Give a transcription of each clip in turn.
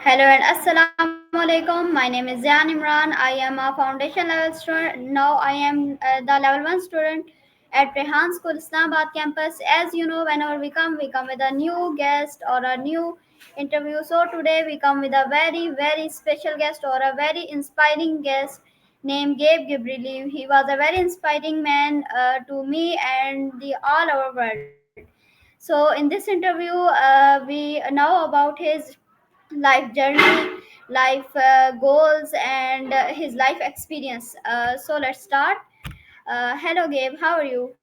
Hello and Assalamu alaikum. My name is Jan Imran. I am a foundation level student. Now I am the level 1 student at Rehan School Islamabad campus. As you know, whenever we come with a new guest or a new interview. So today we come with a very special guest or a very inspiring guest named Gabe Gabrielle. He was a very inspiring man to me and the all our world. So in this interview, we know about his life journey, life goals, and his life experience. So let's start. Hello, Gabe. How are you?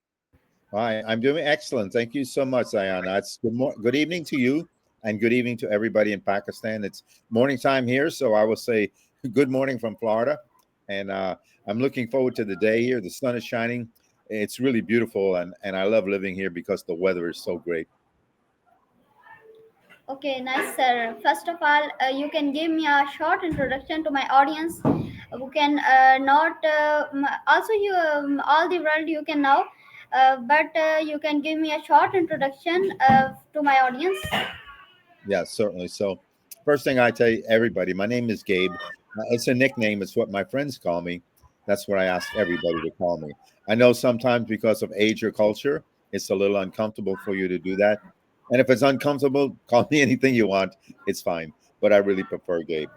Hi, I'm doing excellent. Thank you so much, Ayana. It's good evening to you, and good evening to everybody in Pakistan. It's morning time here, so I will say good morning from Florida, and I'm looking forward to the day here. The sun is shining. It's really beautiful, and I love living here because the weather is so great. Okay, nice, sir. First of all, you can give me a short introduction to my audience who can not also you all the world you can know, but you can give me a short introduction to my audience. Yeah, certainly. So, first thing I tell you, everybody, my name is Gabe. It's a nickname. It's what my friends call me. That's what I ask everybody to call me. I know sometimes because of age or culture, it's a little uncomfortable for you to do that. And if it's uncomfortable, call me anything you want. It's fine. But I really prefer Gabe.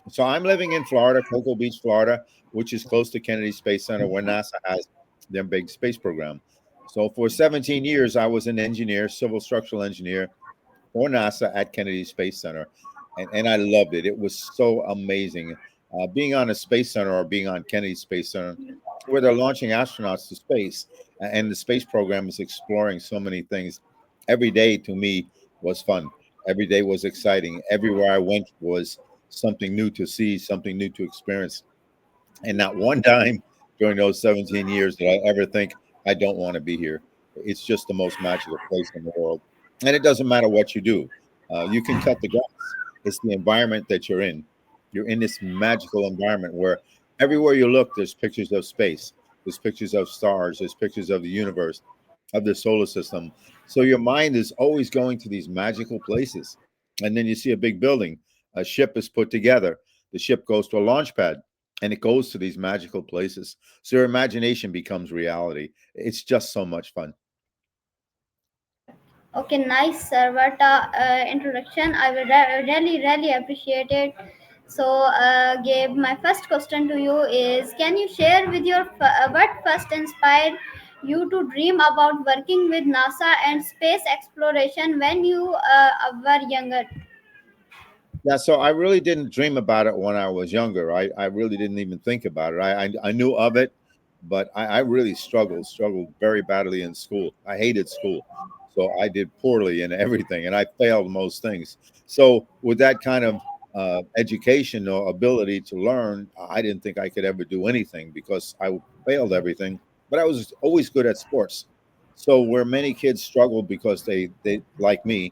So I'm living in Florida, Cocoa Beach, Florida, which is close to Kennedy Space Center, where NASA has their big space program. So for 17 years, I was an engineer, civil structural engineer for NASA at Kennedy Space Center, and I loved it. It was so amazing. Being on a space center or being on Kennedy Space Center, where they're launching astronauts to space, and the space program is exploring so many things. Every day to me was fun. Every day was exciting. Everywhere I went was something new to see, something new to experience. And not one time during those 17 years did I ever think I don't want to be here. It's just the most magical place in the world. And it doesn't matter what you do. You can cut the grass. It's the environment that you're in. You're in this magical environment where everywhere you look, there's pictures of space, there's pictures of stars, there's pictures of the universe, of the solar system. So your mind is always going to these magical places. And then you see a big building, a ship is put together. The ship goes to a launch pad and it goes to these magical places. So your imagination becomes reality. It's just so much fun. Okay, nice, sir. What introduction. I will really appreciate it. So, Gabe, my first question to you is: can you share with your what first inspired you to dream about working with NASA and space exploration when you were younger? Yeah, so I really didn't dream about it when I was younger. I really didn't even think about it. I knew of it, but I really struggled very badly in school. I hated school. So I did poorly in everything and I failed most things. So with that kind of education or ability to learn, I didn't think I could ever do anything because I failed everything, but I was always good at sports. So where many kids struggle because they like me,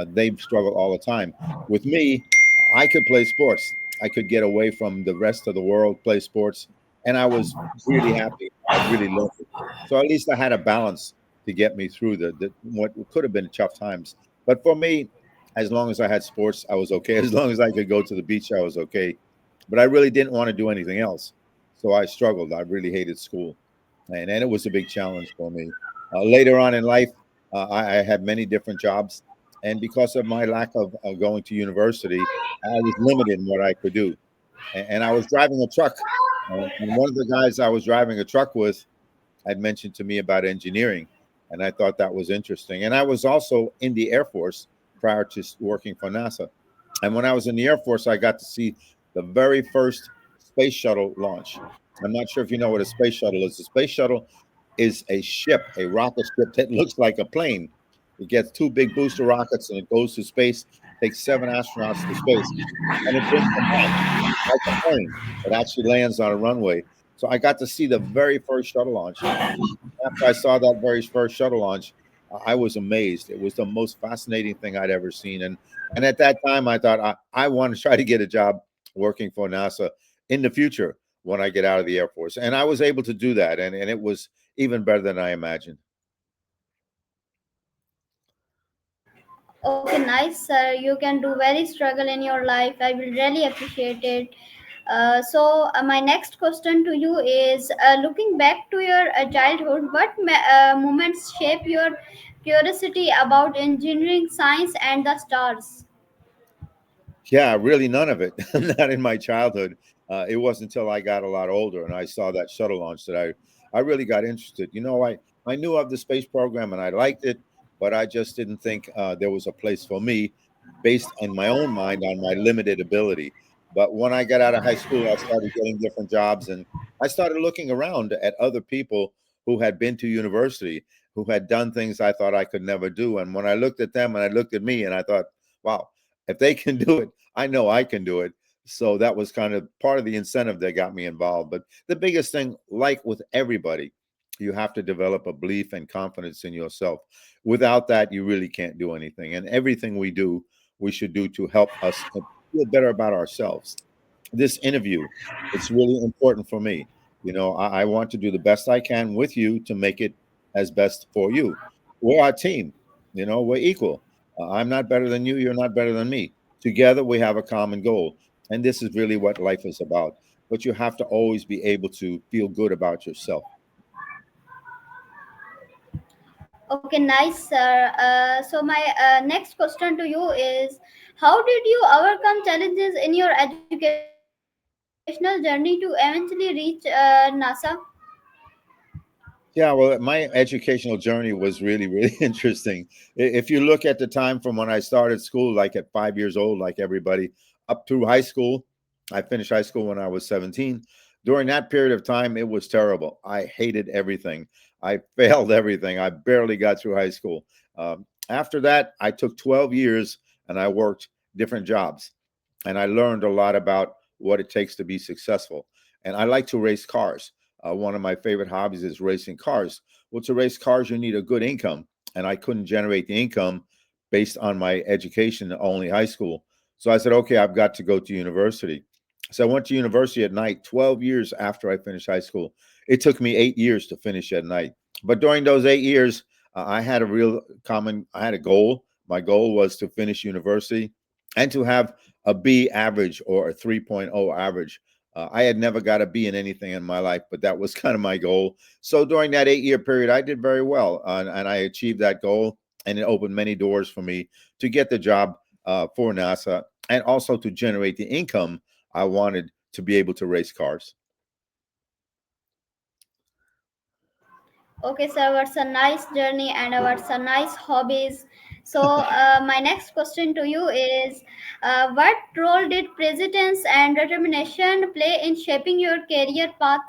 they struggle all the time. With me, I could play sports. I could get away from the rest of the world, play sports, and I was really happy. I really loved it. So at least I had a balance to get me through the what could have been tough times. But for me, as long as I had sports, I was okay. As long as I could go to the beach, I was okay. But I really didn't want to do anything else. So I struggled. I really hated school, and it was a big challenge for me. Later on in life, I had many different jobs, and because of my lack of going to university, I was limited in what I could do. And I was driving a truck, and one of the guys I was driving a truck with had mentioned to me about engineering, and I thought that was interesting. And I was also in the Air Force prior to working for NASA. And when I was in the Air Force, I got to see the very first space shuttle launch. I'm not sure if you know what a space shuttle is. A space shuttle is a ship, a rocket ship that looks like a plane. It gets two big booster rockets and it goes to space, takes 7 astronauts to space, and it brings them back like a plane. It actually lands on a runway. So I got to see the very first shuttle launch. After I saw that very first shuttle launch, I was amazed. It was the most fascinating thing I'd ever seen. And at that time, I thought I want to try to get a job working for NASA in the future when I get out of the Air Force. And I was able to do that. And it was even better than I imagined. Okay, nice, sir. You can do very struggle in your life. I will really appreciate it. My next question to you is looking back to your childhood, what moments shape your curiosity about engineering, science, and the stars? Yeah, really none of it. Not in my childhood. It wasn't until I got a lot older and I saw that shuttle launch that I really got interested. I knew of the space program and I liked it, but I just didn't think there was a place for me based on my own mind on my limited ability. But when I got out of high school, I started getting different jobs and I started looking around at other people who had been to university, who had done things I thought I could never do. And when I looked at them and I looked at me and I thought, wow, if they can do it, I know I can do it. So that was kind of part of the incentive that got me involved. But the biggest thing, like with everybody, you have to develop a belief and confidence in yourself. Without that, you really can't do anything. And everything we do, we should do to help us feel better about ourselves. This interview, it's really important for me. I want to do the best I can with you to make it as best for you. We're our team. We're equal. I'm not better than you. You're not better than me. Together, we have a common goal. And this is really what life is about. But you have to always be able to feel good about yourself. Okay, nice, sir. My next question to you is, how did you overcome challenges in your educational journey to eventually reach NASA? Yeah, well, my educational journey was really, really interesting. If you look at the time from when I started school, like at 5 years old, like everybody, up through high school, I finished high school when I was 17. During that period of time, it was terrible. I hated everything. I failed everything. I barely got through high school. After that, I took 12 years and I worked different jobs. And I learned a lot about what it takes to be successful. And I like to race cars. One of my favorite hobbies is racing cars. Well, to race cars, you need a good income, and I couldn't generate the income based on my education, only high school. So I said, okay, I've got to go to university. So I went to university at night 12 years after I finished high school. It took me 8 years to finish at night. But during those 8 years, I had a goal. My goal was to finish university and to have a B average or a 3.0 average. I had never got a B in anything in my life, but that was kind of my goal. So during that 8 year period, I did very well, and I achieved that goal. And it opened many doors for me to get the job for NASA and also to generate the income I wanted to be able to race cars. Okay, sir, what's a nice journey and what's a nice hobbies. My next question to you is, what role did persistence and determination play in shaping your career path?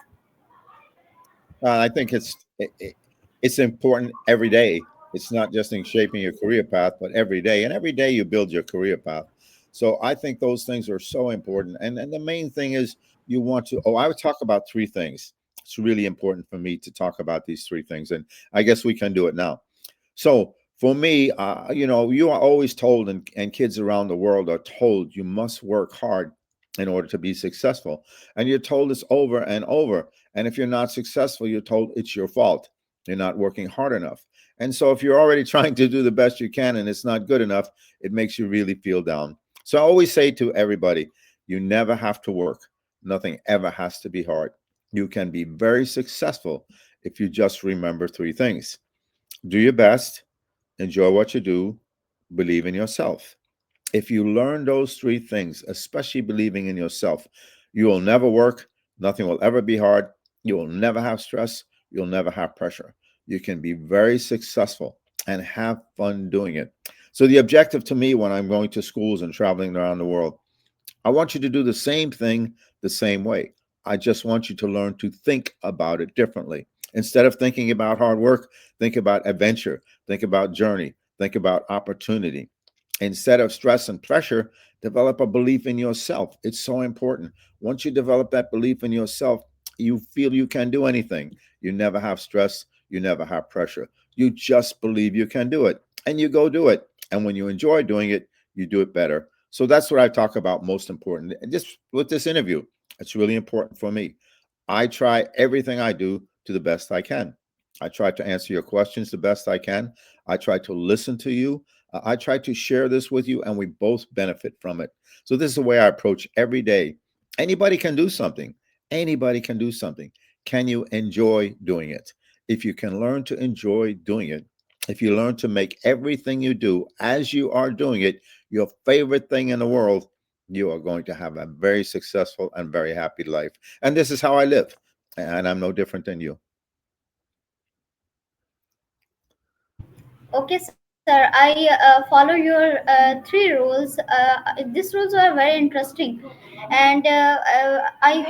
I think it's important every day. It's not just in shaping your career path, but every day. And every day you build your career path. So I think those things are so important. And the main thing is you want to. Oh, I would talk about three things. It's really important for me to talk about these three things, and I guess we can do it now. So for me, you are always told, and kids around the world are told, you must work hard in order to be successful. And you're told this over and over. And if you're not successful, you're told it's your fault. You're not working hard enough. And so if you're already trying to do the best you can and it's not good enough, it makes you really feel down. So I always say to everybody, you never have to work. Nothing ever has to be hard. You can be very successful if you just remember three things: do your best, enjoy what you do, believe in yourself. If you learn those three things, especially believing in yourself, you will never work, nothing will ever be hard, you will never have stress, you'll never have pressure. You can be very successful and have fun doing it. So, the objective to me when I'm going to schools and traveling around the world, I want you to do the same thing the same way. I just want you to learn to think about it differently. Instead of thinking about hard work, think about adventure, think about journey, think about opportunity. Instead of stress and pressure, develop a belief in yourself. It's so important. Once you develop that belief in yourself, you feel you can do anything. You never have stress, you never have pressure. You just believe you can do it and you go do it. And when you enjoy doing it, you do it better. So that's what I talk about most important. And just with this interview, it's really important for me. I try everything I do to the best I can. I try to answer your questions the best I can. I try to listen to you. I try to share this with you, and we both benefit from it. So this is the way I approach every day. Anybody can do something. Anybody can do something. Can you enjoy doing it? If you can learn to enjoy doing it, if you learn to make everything you do as you are doing it your favorite thing in the world, you are going to have a very successful and very happy life. And this is how I live. And I'm no different than you. Okay, sir. I follow your three rules. These rules are very interesting, and I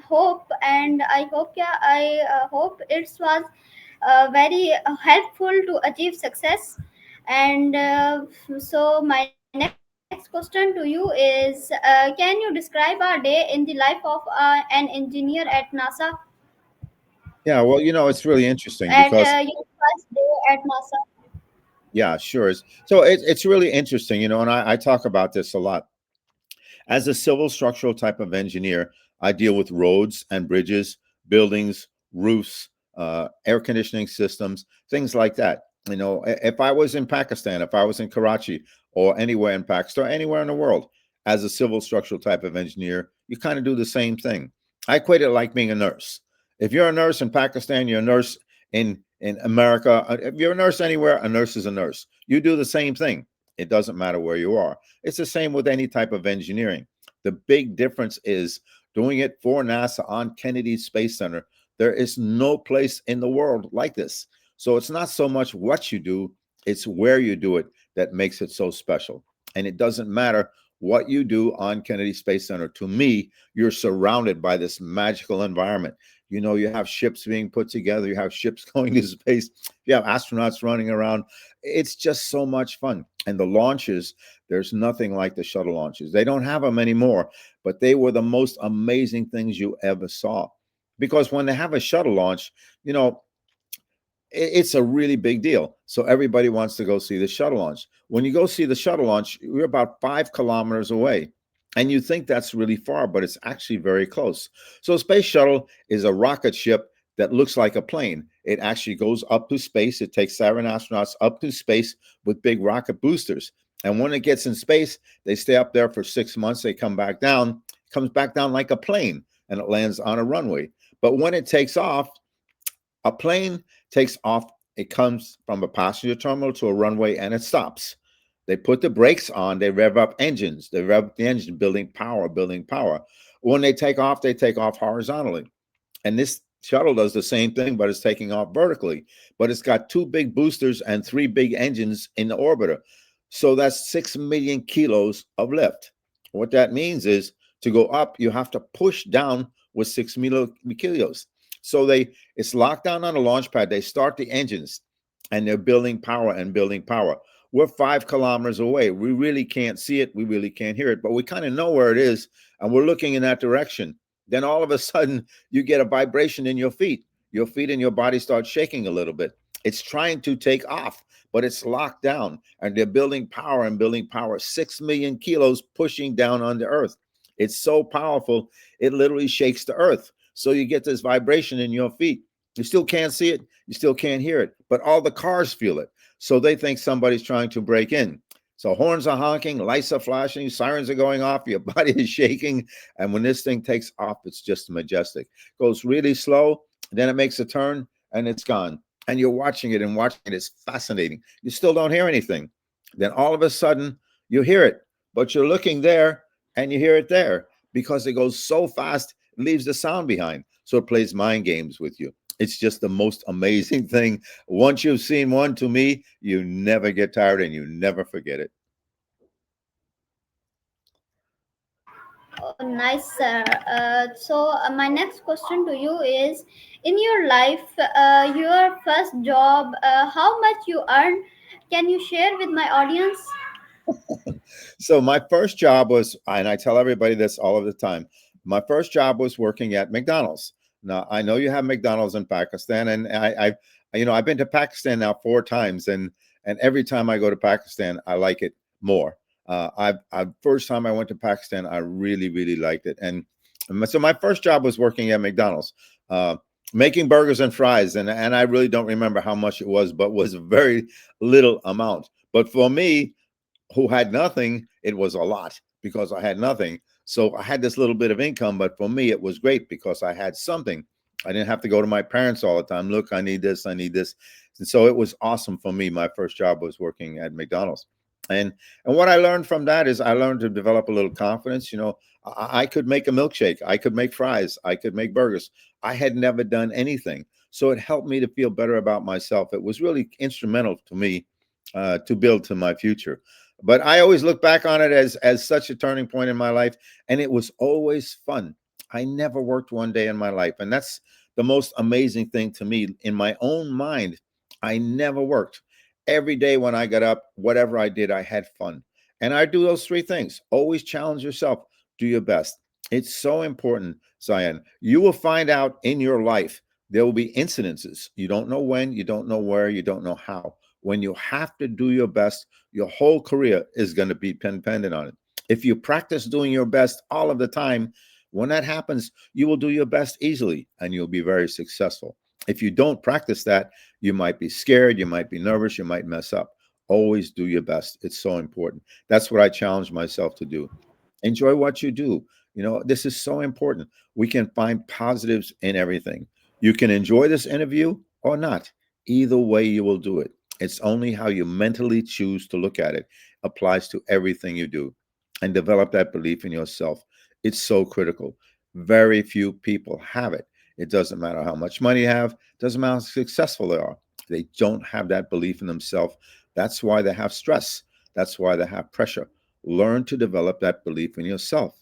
hope and I hope yeah I hope it was very helpful to achieve success. And so my next question to you is, can you describe a day in the life of an engineer at NASA Yeah, well, it's really interesting at because your first day at NASA? yeah, sure. So it's really interesting, and I talk about this a lot. As a civil structural type of engineer, I deal with roads and bridges, buildings, roofs, air conditioning systems, things like that. If I was in Pakistan, if I was in Karachi or anywhere in Pakistan or anywhere in the world, as a civil structural type of engineer, you kind of do the same thing. I equate it like being a nurse. If you're a nurse in Pakistan, you're a nurse in America. If you're a nurse anywhere, a nurse is a nurse. You do the same thing. It doesn't matter where you are. It's the same with any type of engineering. The big difference is doing it for NASA on Kennedy Space Center. There is no place in the world like this. So it's not so much what you do, it's where you do it that makes it so special. And it doesn't matter what you do on Kennedy Space Center. To me, you're surrounded by this magical environment. You have ships being put together, you have ships going to space, you have astronauts running around. It's just so much fun. And the launches, there's nothing like the shuttle launches. They don't have them anymore, but they were the most amazing things you ever saw. Because when they have a shuttle launch, you know, it's a really big deal. So everybody wants to go see the shuttle launch. When you go see the shuttle launch, you're about 5 kilometers away. And you think that's really far, but it's actually very close. So a space shuttle is a rocket ship that looks like a plane. It actually goes up to space. It takes 7 astronauts up to space with big rocket boosters. And when it gets in space, they stay up there for 6 months. They come back down, comes back down like a plane, and it lands on a runway. But when it takes off, a plane takes off, it comes from a passenger terminal to a runway and it stops. They put the brakes on, they rev up engines, they rev up the engine, building power, building power. When they take off horizontally. And this shuttle does the same thing, but it's taking off vertically. But it's got 2 big boosters and 3 big engines in the orbiter. So that's 6 million kilos of lift. What that means is to go up, you have to push down with 6 million kilos. So it's locked down on the launch pad. They start the engines and they're building power and building power. We're 5 kilometers away. We really can't see it. We really can't hear it, but we kind of know where it is and we're looking in that direction. Then all of a sudden you get a vibration in your feet. Your feet and your body start shaking a little bit. It's trying to take off, but it's locked down and they're building power and building power. 6 million kilos pushing down on the earth. It's so powerful, it literally shakes the earth. So you get this vibration in your feet. You still can't see it, you still can't hear it, but all the cars feel it. So they think somebody's trying to break in. So horns are honking, lights are flashing, sirens are going off, your body is shaking. And when this thing takes off, it's just majestic. Goes really slow, then it makes a turn and it's gone. And you're watching it and watching it is fascinating. You still don't hear anything. Then all of a sudden, you hear it, but you're looking there and you hear it there because it goes so fast, it leaves the sound behind. So it plays mind games with you. It's just the most amazing thing. Once you've seen one, to me, you never get tired and you never forget it. Oh, nice, sir. So my next question to you is: in your life, your first job, how much you earn? Can you share with my audience? So my first job was, and I tell everybody this all of the time, my first job was working at McDonald's. Now I know you have McDonald's in Pakistan, and I've been to Pakistan now 4 times, and every time I go to Pakistan, I like it more. I first time I went to Pakistan, I really really liked it, and so my first job was working at McDonald's. Making burgers and fries, and I really don't remember how much it was, but was a very little amount. But for me, who had nothing, it was a lot because I had nothing. So I had this little bit of income, but for me, it was great because I had something. I didn't have to go to my parents all the time. Look, I need this, I need this. And so it was awesome for me. My first job was working at McDonald's. And and what I learned from that is I learned to develop a little confidence. I could make a milkshake, I could make fries, I could make burgers. I had never done anything. So it helped me to feel better about myself. It was really instrumental to me to build to my future. But I always look back on it as such a turning point in my life, and it was always fun. I never worked one day in my life, and that's the most amazing thing to me. In my own mind, I never worked. Every day when I got up, whatever I did, I had fun. And I do those three things. Always challenge yourself, do your best. It's so important, Zion. You will find out in your life there will be incidences. You don't know when, you don't know where, you don't know how. When you have to do your best, your whole career is going to be dependent on it. If you practice doing your best all of the time, when that happens, you will do your best easily and you'll be very successful. If you don't practice that, you might be scared, you might be nervous, you might mess up. Always do your best. It's so important. That's what I challenge myself to do. Enjoy what you do. This is so important. We can find positives in everything. You can enjoy this interview or not. Either way, you will do it. It's only how you mentally choose to look at it applies to everything you do, and develop that belief in yourself. It's so critical. Very few people have it. It doesn't matter how much money you have, doesn't matter how successful they are. They don't have that belief in themselves. That's why they have stress. That's why they have pressure. Learn to develop that belief in yourself.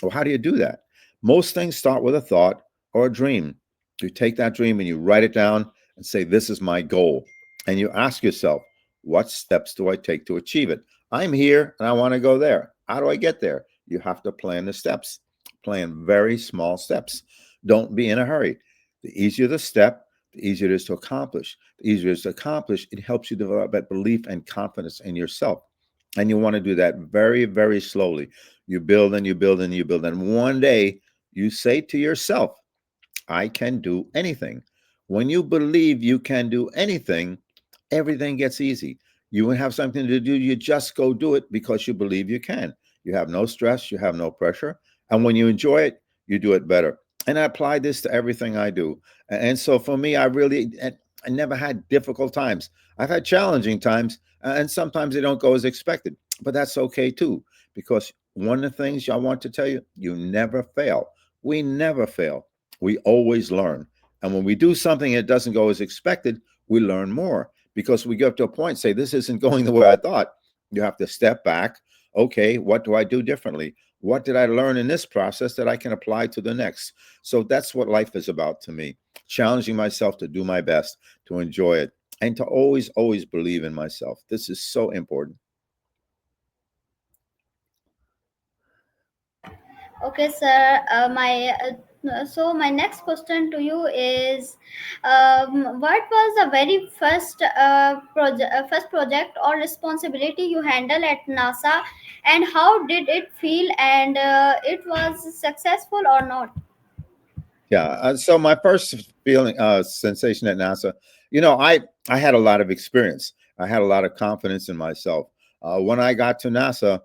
Well, how do you do that? Most things start with a thought or a dream. You take that dream and you write it down and say, this is my goal. And you ask yourself, what steps do I take to achieve it? I'm here and I want to go there. How do I get there? You have to plan the steps. Plan very small steps. Don't be in a hurry. The easier the step, the easier it is to accomplish. The easier it is to accomplish, it helps you develop that belief and confidence in yourself. And you want to do that very, very slowly. You build and you build and you build. And one day you say to yourself, I can do anything. When you believe you can do anything, everything gets easy. You will have something to do, you just go do it because you believe you can. You have no stress, you have no pressure. And when you enjoy it, you do it better. And I apply this to everything I do. And so for me, I never had difficult times. I've had challenging times, and sometimes they don't go as expected, but that's okay too, because one of the things I want to tell you, you never fail. We never fail. We always learn. And when we do something that doesn't go as expected, we learn more because we get to a point, say, this isn't going the way I thought. You have to step back. Okay, what do I do differently? What did I learn in this process that I can apply to the next? So that's what life is about to me, challenging myself to do my best, to enjoy it, and to always, always believe in myself. This is so important. Okay, sir. My next question to you is, what was the very first project or responsibility you handled at NASA, and how did it feel? And it was successful or not? Yeah. So my first feeling, sensation at NASA, I had a lot of experience. I had a lot of confidence in myself. When I got to NASA,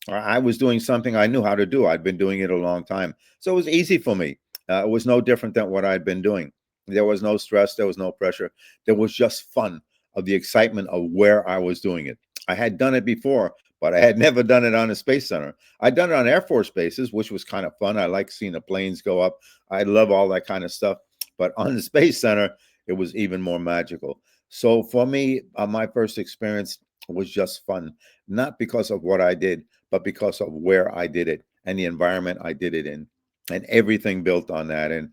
I was doing something I knew how to do. I'd been doing it a long time. So it was easy for me. It was no different than what I'd been doing. There was no stress, there was no pressure. There was just fun of the excitement of where I was doing it. I had done it before, but I had never done it on a space center. I'd done it on Air Force bases, which was kind of fun. I like seeing the planes go up. I love all that kind of stuff. But on the Space Center, it was even more magical. So for me, my first experience was just fun, not because of what I did, but because of where I did it and the environment I did it in, and everything built on that. And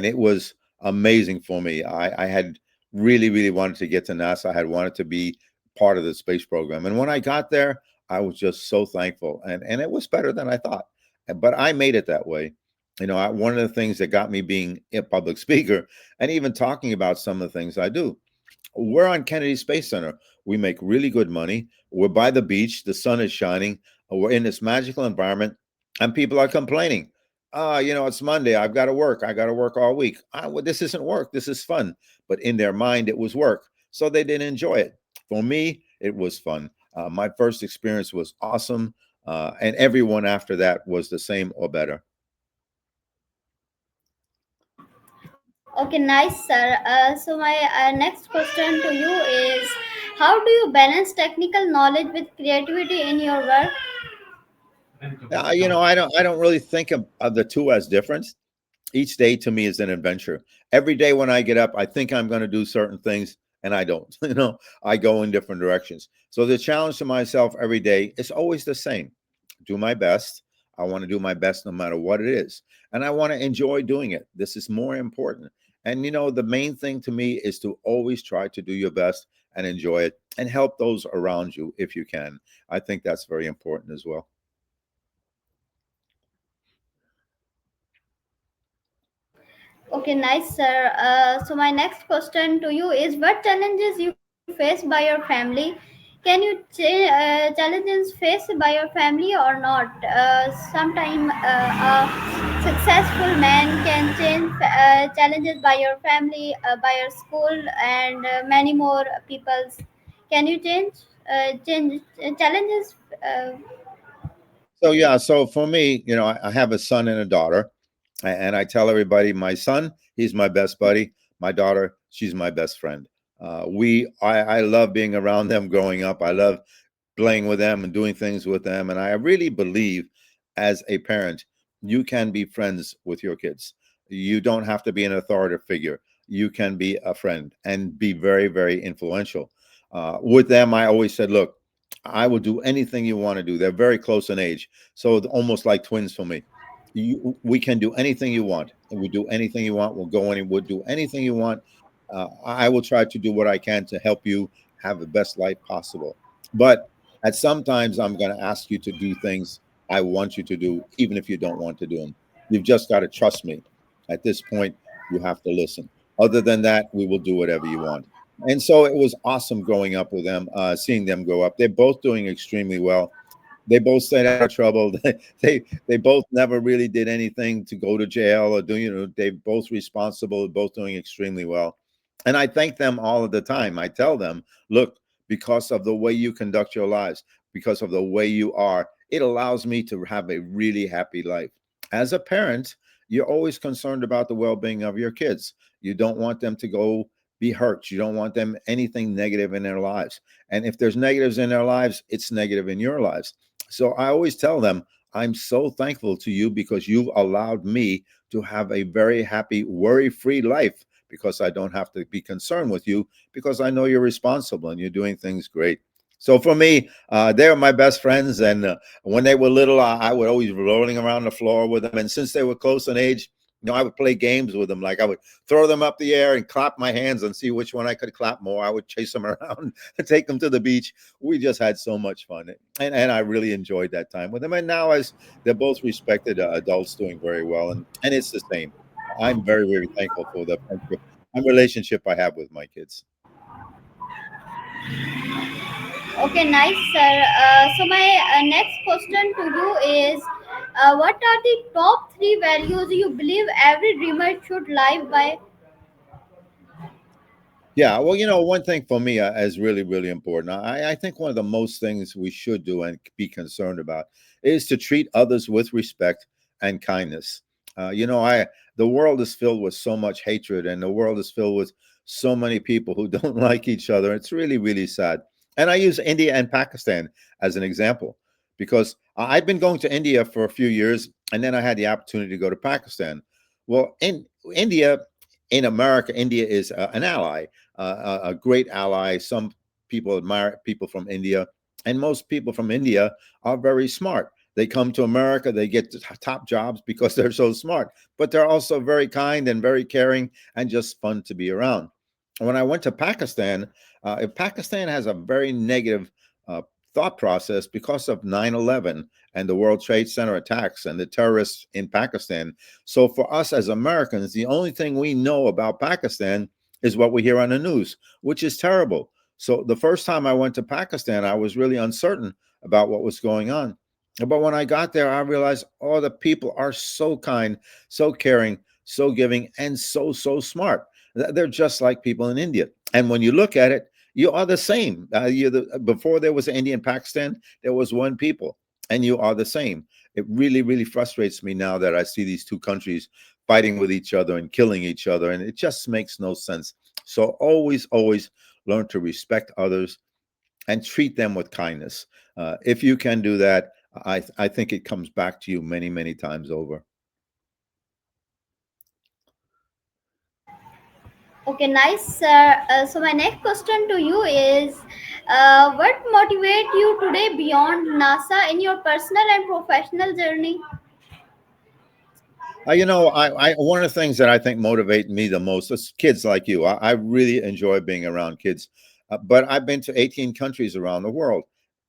it was amazing for me. I had really, really wanted to get to NASA. I had wanted to be part of the space program. And when I got there, I was just so thankful. And it was better than I thought. But I made it that way. One of the things that got me being a public speaker and even talking about some of the things I do, we're on Kennedy Space Center. We make really good money. We're by the beach. The sun is shining. We're in this magical environment, and people are complaining. It's Monday. I've got to work. I got to work all week. Well, this isn't work. This is fun. But in their mind, it was work. So they didn't enjoy it. For me, it was fun. My first experience was awesome, and everyone after that was the same or better. Okay, nice, sir. So my next question to you is, how do you balance technical knowledge with creativity in your work? I don't really think of the two as different. Each day to me is an adventure. Every day when I get up, I think I'm going to do certain things and I don't. I go in different directions. So the challenge to myself every day is always the same. Do my best. I want to do my best no matter what it is. And I want to enjoy doing it. This is more important. And the main thing to me is to always try to do your best and enjoy it and help those around you if you can. I think that's very important as well. Okay, nice, sir. So my next question to you is, what challenges you face by your family? Can you challenges faced by your family or not? Sometime a successful man can change challenges by your family, by your school, and many more people's. Can you change challenges? So yeah, so for me, I have a son and a daughter, and I tell everybody, my son, he's my best buddy. My daughter, she's my best friend. I love being around them growing up. I love playing with them and doing things with them. And I really believe, as a parent, you can be friends with your kids. You don't have to be an authoritative figure. You can be a friend and be very, very influential. With them, I always said, look, I will do anything you want to do. They're very close in age, so it's almost like twins for me. We can do anything you want. We do anything you want. We'll go any. We'll do anything you want. I will try to do what I can to help you have the best life possible. But at sometimes I'm going to ask you to do things I want you to do, even if you don't want to do them. You've just got to trust me. At this point, you have to listen. Other than that, we will do whatever you want. And so it was awesome growing up with them, seeing them grow up. They're both doing extremely well. They both stayed out of trouble. They both never really did anything to go to jail or do. They both responsible, both doing extremely well. And I thank them all of the time. I tell them, look, because of the way you conduct your lives, because of the way you are, it allows me to have a really happy life. As a parent, you're always concerned about the well-being of your kids. You don't want them to go be hurt. You don't want them anything negative in their lives. And if there's negatives in their lives, it's negative in your lives. So I always tell them, I'm so thankful to you because you've allowed me to have a very happy, worry free life because I don't have to be concerned with you because I know you're responsible and you're doing things great. So for me, they're my best friends. And when they were little, I would always be rolling around the floor with them. And since they were close in age, I would play games with them. Like I would throw them up the air and clap my hands and see which one I could clap more. I would chase them around and take them to the beach. We just had so much fun. And I really enjoyed that time with them. And now, as they're both respected adults doing very well, and it's the same. I'm very, very thankful for the friendship and relationship I have with my kids. Okay, nice, sir. So my next question to you is, what are the top three values you believe every dreamer should live by? Yeah, well, one thing for me is really, really important. I think one of the most things we should do and be concerned about is to treat others with respect and kindness. I the world is filled with so much hatred, and the world is filled with so many people who don't like each other. It's really, really sad. And I use India and Pakistan as an example because I've been going to India for a few years, and then I had the opportunity to go to Pakistan. Well, in India, in America, India is an ally, a great ally. Some people admire people from India, and most people from India are very smart. They come to America, they get the top jobs because they're so smart, but they're also very kind and very caring and just fun to be around. When I went to Pakistan, Pakistan has a very negative uh, thought process because of 9/11 and the World Trade Center attacks and the terrorists in Pakistan. So for us as Americans, the only thing we know about Pakistan is what we hear on the news, which is terrible. So the first time I went to Pakistan, I was really uncertain about what was going on. But when I got there, I realized all the people are so kind, so caring, so giving, and so, so smart. They're just like people in India. And when you look at it, You are the same. Before there was India and Pakistan, there was one people, and you are the same. It really, really frustrates me now that I see these two countries fighting with each other and killing each other, and it just makes no sense. So always, always learn to respect others and treat them with kindness. If you can do that, I think it comes back to you many, many times over. Okay, nice, sir. So my next question to you is, what motivate you today beyond NASA in your personal and professional journey? I one of the things that I think motivate me the most is kids like you. I really enjoy being around kids, but I've been to 18 countries around the world,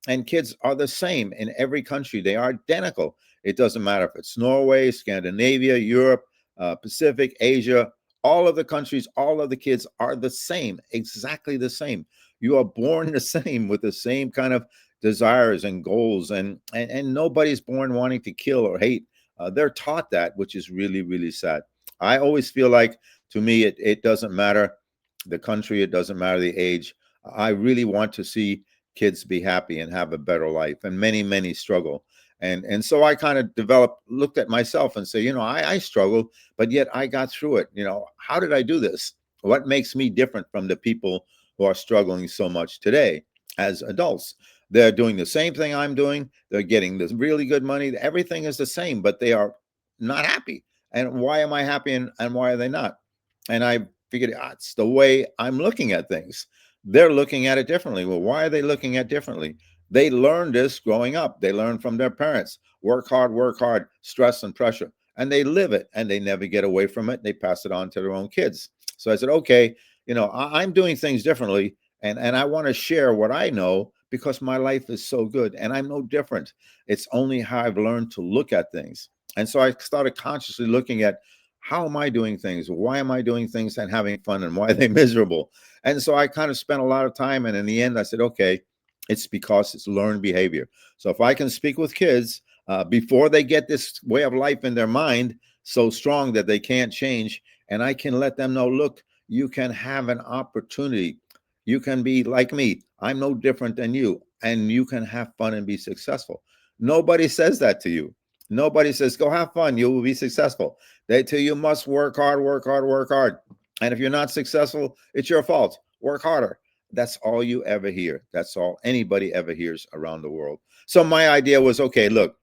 and kids are the same in every country. They are identical. It doesn't matter if it's Norway, Scandinavia, Europe, Pacific, Asia. All of the countries, all of the kids are the same, exactly the same. You are born the same with the same kind of desires and goals, and nobody's born wanting to kill or hate. They're taught that, which is really, really sad. I always feel like, to me, it doesn't matter the country, it doesn't matter the age. I really want to see kids be happy and have a better life, and many, many struggle. And so I kind of looked at myself and say, I struggled, but yet I got through it. How did I do this? What makes me different from the people who are struggling so much today as adults? They're doing the same thing I'm doing. They're getting this really good money. Everything is the same, but they are not happy. And why am I happy, and why are they not? And I figured, it's the way I'm looking at things. They're looking at it differently. Well, why are they looking at it differently? They learned this growing up. They learned from their parents. Work hard, stress and pressure. And they live it, and they never get away from it. They pass it on to their own kids. So I said, okay, I'm doing things differently, and I want to share what I know because my life is so good and I'm no different. It's only how I've learned to look at things. And so I started consciously looking at, how am I doing things? Why am I doing things and having fun, and why are they miserable? And so I kind of spent a lot of time. And in the end, I said, okay, it's because it's learned behavior. So if I can speak with kids before they get this way of life in their mind so strong that they can't change, and I can let them know, look, you can have an opportunity. You can be like me. I'm no different than you, and you can have fun and be successful. Nobody says that to you. Nobody says, go have fun, you will be successful. They tell you must work hard, work hard, work hard. And if you're not successful, it's your fault. Work harder. That's all you ever hear. That's all anybody ever hears around the world. So my idea was, okay, look,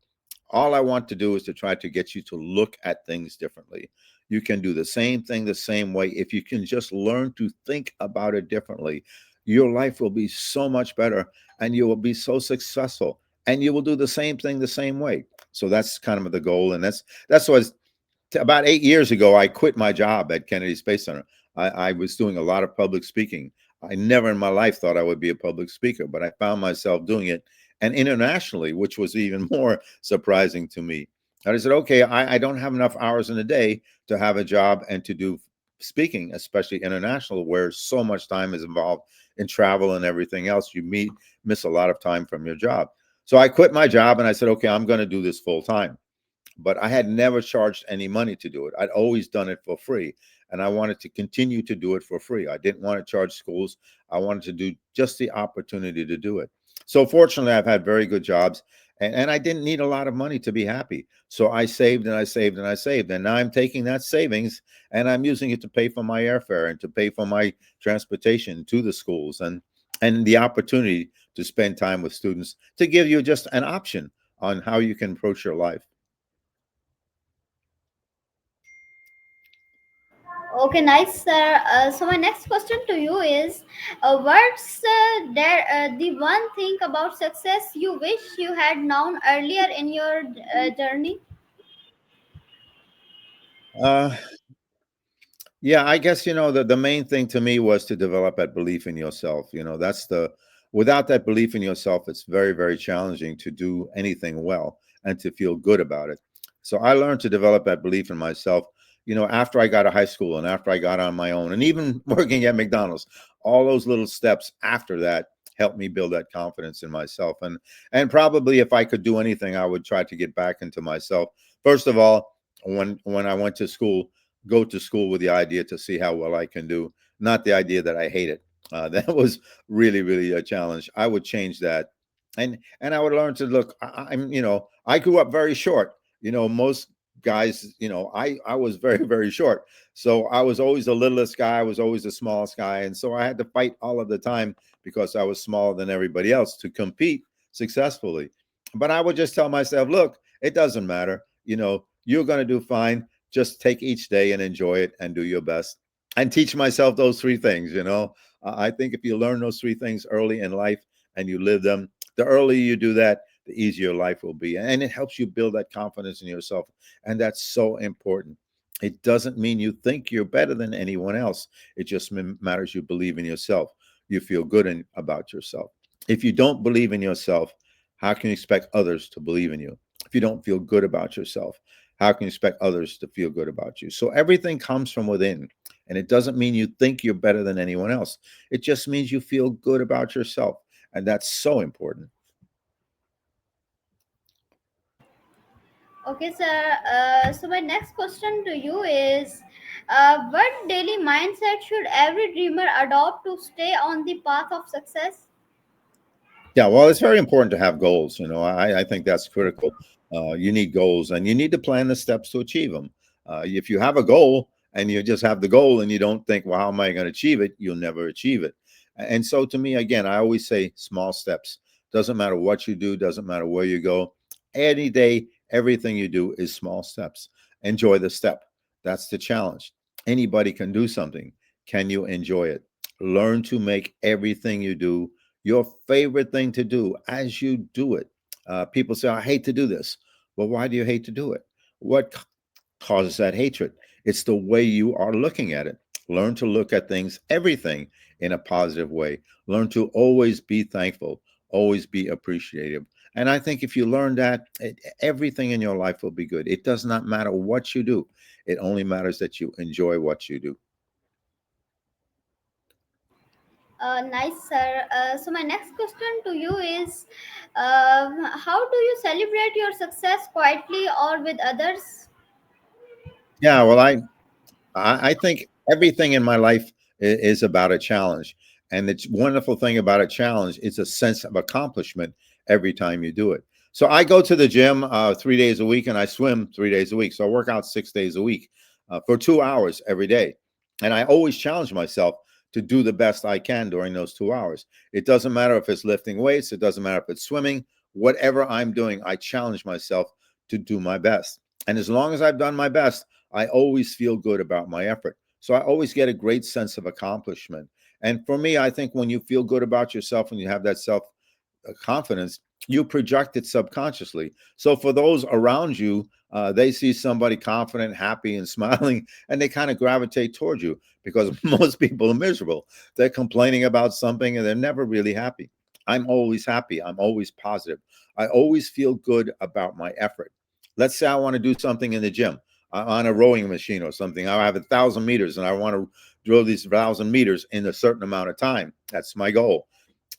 all I want to do is to try to get you to look at things differently. You can do the same thing the same way. If you can just learn to think about it differently, your life will be so much better, and you will be so successful, and you will do the same thing the same way. So that's kind of the goal. And that's what about 8 years ago, I quit my job at Kennedy Space Center. I was doing a lot of public speaking. I never in my life thought I would be a public speaker, but I found myself doing it, and internationally, which was even more surprising to me. And I said, okay, I don't have enough hours in a day to have a job and to do speaking, especially international, where so much time is involved in travel and everything else. Miss a lot of time from your job. So I quit my job and I said, okay, I'm going to do this full time, but I had never charged any money to do it. I'd always done it for free, and I wanted to continue to do it for free. I didn't want to charge schools. I wanted to do just the opportunity to do it. So fortunately, I've had very good jobs, and I didn't need a lot of money to be happy. So I saved and I saved and I saved, and now I'm taking that savings and I'm using it to pay for my airfare and to pay for my transportation to the schools, and the opportunity to spend time with students, to give you just an option on how you can approach your life. Okay, nice, sir. So my next question to you is, the one thing about success you wish you had known earlier in your journey? Uh, Yeah, I guess the main thing to me was to develop that belief in yourself. That's the without that belief in yourself, it's very, very challenging to do anything well and to feel good about it. So I learned to develop that belief in myself, after I got to high school and after I got on my own and even working at McDonald's. All those little steps after that helped me build that confidence in myself. And probably if I could do anything, I would try to get back into myself. First of all, when I went to school, go to school with the idea to see how well I can do, not the idea that I hate it. That was really, really a challenge. I would change that, and I would learn to look. I'm, I grew up very short. Most guys, I was very, very short. So I was always the littlest guy. I was always the smallest guy, and so I had to fight all of the time because I was smaller than everybody else to compete successfully. But I would just tell myself, look, it doesn't matter. You're going to do fine. Just take each day and enjoy it and do your best and teach myself those three things. I think if you learn those three things early in life and you live them, the earlier you do that, the easier life will be. And it helps you build that confidence in yourself. And that's so important. It doesn't mean you think you're better than anyone else. It just matters you believe in yourself. You feel good about yourself. If you don't believe in yourself, how can you expect others to believe in you? If you don't feel good about yourself, how can you expect others to feel good about you? So everything comes from within. And it doesn't mean you think you're better than anyone else. It just means you feel good about yourself. And that's so important. Okay, sir. So my next question to you is, what daily mindset should every dreamer adopt to stay on the path of success? Yeah, well, it's very important to have goals. I think that's critical. You need goals and you need to plan the steps to achieve them. If you have a goal and you just have the goal and you don't think, well, how am I going to achieve it? You'll never achieve it. And so to me, again, I always say small steps. Doesn't matter what you do, doesn't matter where you go. Any day, everything you do is small steps. Enjoy the step. That's the challenge. Anybody can do something. Can you enjoy it? Learn to make everything you do your favorite thing to do as you do it. People say, I hate to do this. Well, why do you hate to do it? What causes that hatred? It's the way you are looking at it. Learn to look at things, everything, in a positive way. Learn to always be thankful, always be appreciative. And I think if you learn that, everything in your life will be good. It does not matter what you do, it only matters that you enjoy what you do. Nice, sir. So my next question to you is, how do you celebrate your success quietly or with others? Yeah, well, I think everything in my life is about a challenge. And the wonderful thing about a challenge is a sense of accomplishment every time you do it. So I go to the gym 3 days a week and I swim 3 days a week. So I work out 6 days a week for 2 hours every day. And I always challenge myself to do the best I can during those 2 hours. It doesn't matter if it's lifting weights, it doesn't matter if it's swimming, whatever I'm doing, I challenge myself to do my best. And as long as I've done my best, I always feel good about my effort. So I always get a great sense of accomplishment. And for me, I think when you feel good about yourself and you have that self confidence, you project it subconsciously. So for those around you, they see somebody confident, happy, and smiling, and they kind of gravitate towards you because most people are miserable. They're complaining about something and they're never really happy. I'm always happy. I'm always positive. I always feel good about my effort. Let's say I want to do something in the gym on a rowing machine or something. I have 1,000 meters and I want to drill these 1,000 meters in a certain amount of time. That's my goal.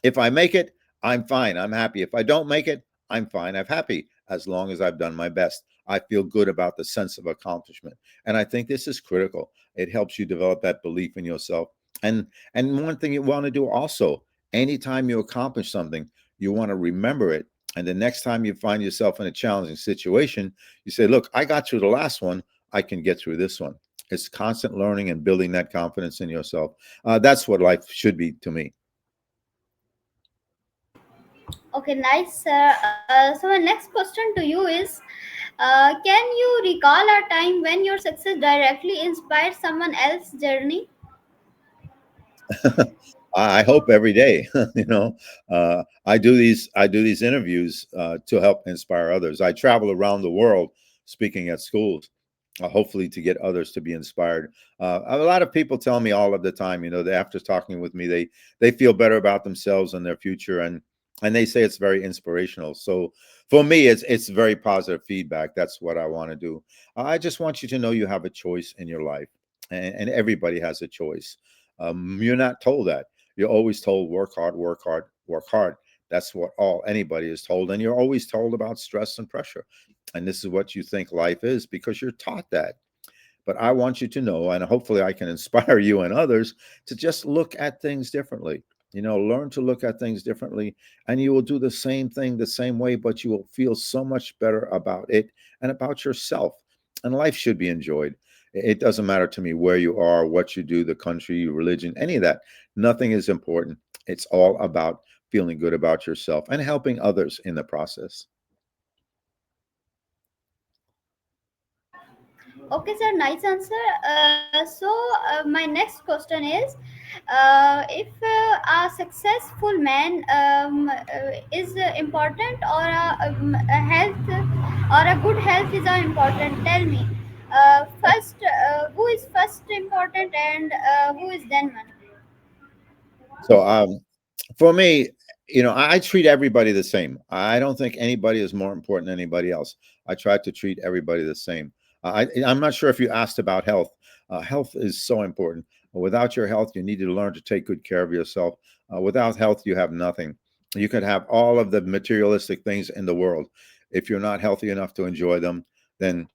If I make it, I'm fine. I'm happy. If I don't make it, I'm fine. I'm happy as long as I've done my best. I feel good about the sense of accomplishment. And I think this is critical. It helps you develop that belief in yourself. And one thing you want to do also, anytime you accomplish something, you want to remember it. And the next time you find yourself in a challenging situation, you say, look, I got through the last one. I can get through this one. It's constant learning and building that confidence in yourself. That's what life should be to me. Okay, nice, sir. So my next question to you is, can you recall a time when your success directly inspired someone else's journey? I hope every day. I do these interviews to help inspire others. I travel around the world speaking at schools, hopefully to get others to be inspired. A lot of people tell me all of the time, that after talking with me, they feel better about themselves and their future, and they say it's very inspirational. So for me, it's very positive feedback. That's what I want to do. I just want you to know you have a choice in your life, and everybody has a choice. You're not told that. You're always told work hard, work hard, work hard. That's what all anybody is told. And you're always told about stress and pressure. And this is what you think life is because you're taught that. But I want you to know, and hopefully I can inspire you and others to just look at things differently. Learn to look at things differently, and you will do the same thing the same way, but you will feel so much better about it and about yourself. And life should be enjoyed. It doesn't matter to me where you are, what you do, the country, your religion, any of that. Nothing is important. It's all about feeling good about yourself and helping others in the process. Okay, sir, nice answer. My next question is, if a successful man is important, or a health or a good health is important. Tell me, first, who is first important, and who is then man? So, for me, I treat everybody the same. I don't think anybody is more important than anybody else. I try to treat everybody the same. I'm not sure if you asked about health. Health is so important. Without your health, you need to learn to take good care of yourself. Without health, you have nothing. You could have all of the materialistic things in the world. If you're not healthy enough to enjoy them, then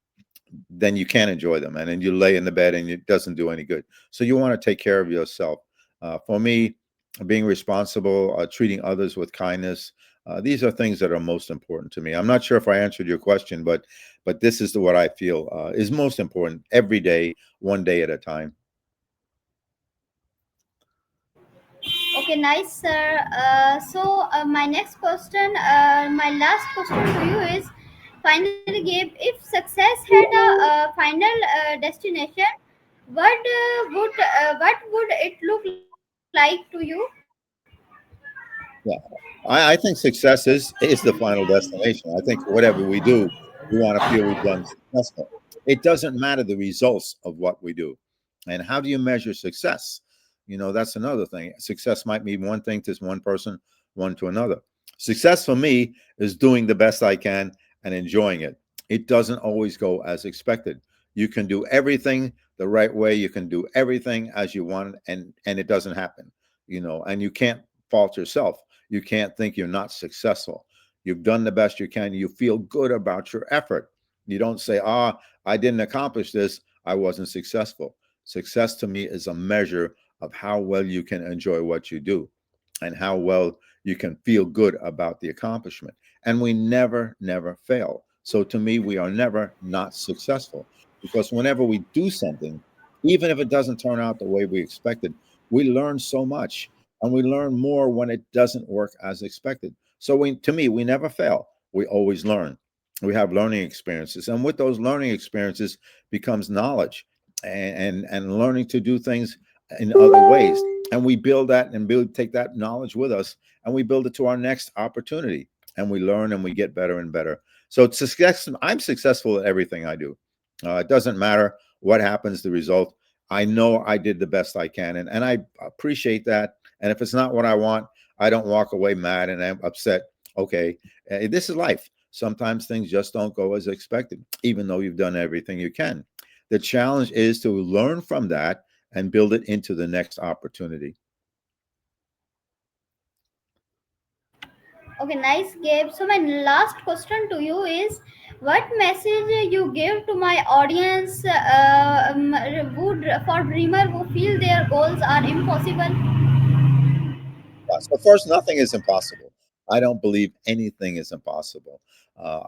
then you can't enjoy them, and then you lay in the bed and it doesn't do any good. So you want to take care of yourself. For me, being responsible, treating others with kindness, these are things that are most important to me. I'm not sure if I answered your question, but this is what I feel is most important every day, one day at a time. Okay, nice, sir. My next question, my last question to you is, finally, Gabe, if success had a final destination, what would it look like to you? Yeah, I think success is the final destination. I think whatever we do, we want to feel we've done successful. It doesn't matter the results of what we do, and how do you measure success? That's another thing. Success might mean one thing to one person, one to another. Success for me is doing the best I can and enjoying it. It doesn't always go as expected. You can do everything the right way. You can do everything as you want, and it doesn't happen. And you can't fault yourself. You can't think you're not successful. You've done the best you can. You feel good about your effort. You don't say, I didn't accomplish this. I wasn't successful. Success to me is a measure of how well you can enjoy what you do and how well you can feel good about the accomplishment. And we never, never fail. So to me, we are never not successful, because whenever we do something, even if it doesn't turn out the way we expected, we learn so much, and we learn more when it doesn't work as expected. So to me, we never fail. We always learn. We have learning experiences, and with those learning experiences becomes knowledge, and learning to do things in other ways. And we build that and take that knowledge with us, and we build it to our next opportunity. And we learn and we get better and better. So it's success. I'm successful at everything I do. It doesn't matter what happens, the result. I know I did the best I can, and I appreciate that. And if it's not what I want, I don't walk away mad and I'm upset. Okay, this is life. Sometimes things just don't go as expected, even though you've done everything you can. The challenge is to learn from that and build it into the next opportunity. Okay, nice, Gabe. So my last question to you is, what message you give to my audience, would for dreamer who feel their goals are impossible? Yeah, so first, nothing is impossible. I don't believe anything is impossible.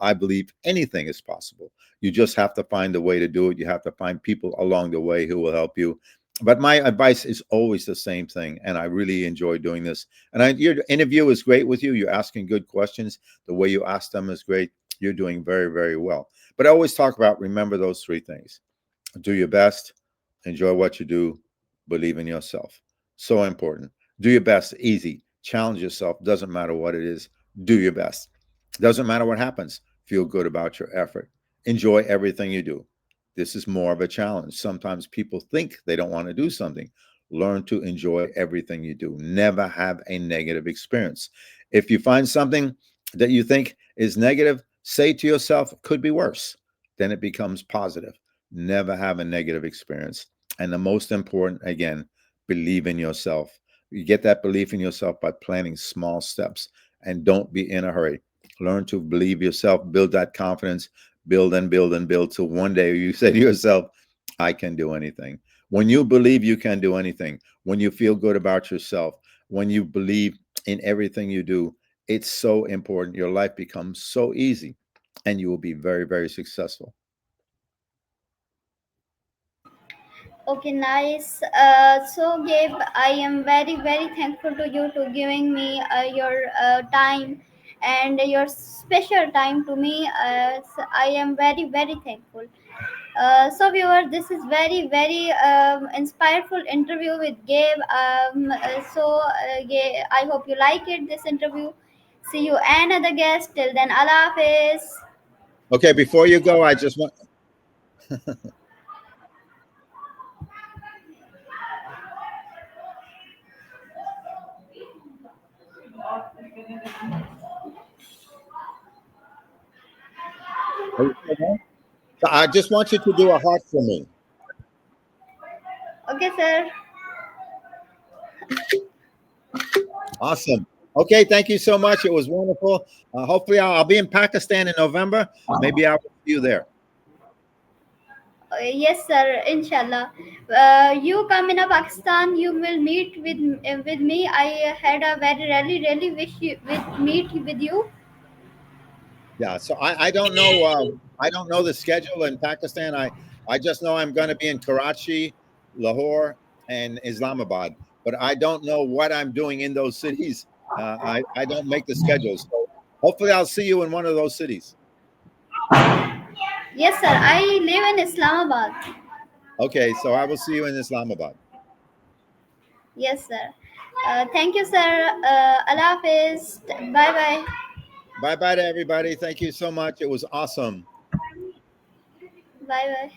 I believe anything is possible. You just have to find a way to do it. You have to find people along the way who will help you. But my advice is always the same thing, and I really enjoy doing this. And your interview is great with you. You're asking good questions. The way you ask them is great. You're doing very, very well. But I always talk about, remember those three things: do your best, enjoy what you do, believe in yourself. So important. Do your best, easy. Challenge yourself. Doesn't matter what it is. Do your best. Doesn't matter what happens. Feel good about your effort. Enjoy everything you do. This is more of a challenge. Sometimes people think they don't want to do something. Learn to enjoy everything you do. Never have a negative experience. If you find something that you think is negative, say to yourself, could be worse. Then it becomes positive. Never have a negative experience. And the most important, again, believe in yourself. You get that belief in yourself by planning small steps, and don't be in a hurry. Learn to believe yourself, build that confidence, build and build and build till one day you say to yourself, I can do anything. When you believe you can do anything, when you feel good about yourself, when you believe in everything you do, it's so important. Your life becomes so easy and you will be very, very successful. Okay, nice. So, Gabe, I am very, very thankful to you to giving me your time and your special time to me. So I am very, very thankful. So, viewer, this is very, very inspireful interview with Gabe. I hope you like it. This interview. See you another guest. Till then, Allah Hafiz. Okay, before you go, I just want. Are you still there? So I just want you to do a heart for me. Okay, sir. Awesome. Okay, thank you so much. It was wonderful. Hopefully, I'll be in Pakistan in November. Maybe I will see you there. Yes, sir. Inshallah. You come in a Pakistan, you will meet with me. I had a very really really wish you with meet with you. Yeah, so I don't know I don't know the schedule in Pakistan. I just know I'm going to be in Karachi, Lahore, and Islamabad, but I don't know what I'm doing in those cities. I don't make the schedules. So hopefully I'll see you in one of those cities. Yes, sir. I live in Islamabad. Okay, so I will see you in Islamabad. Yes, sir. Thank you, sir. Allah Hafiz. Bye bye. Bye bye to everybody. Thank you so much. It was awesome. Bye bye.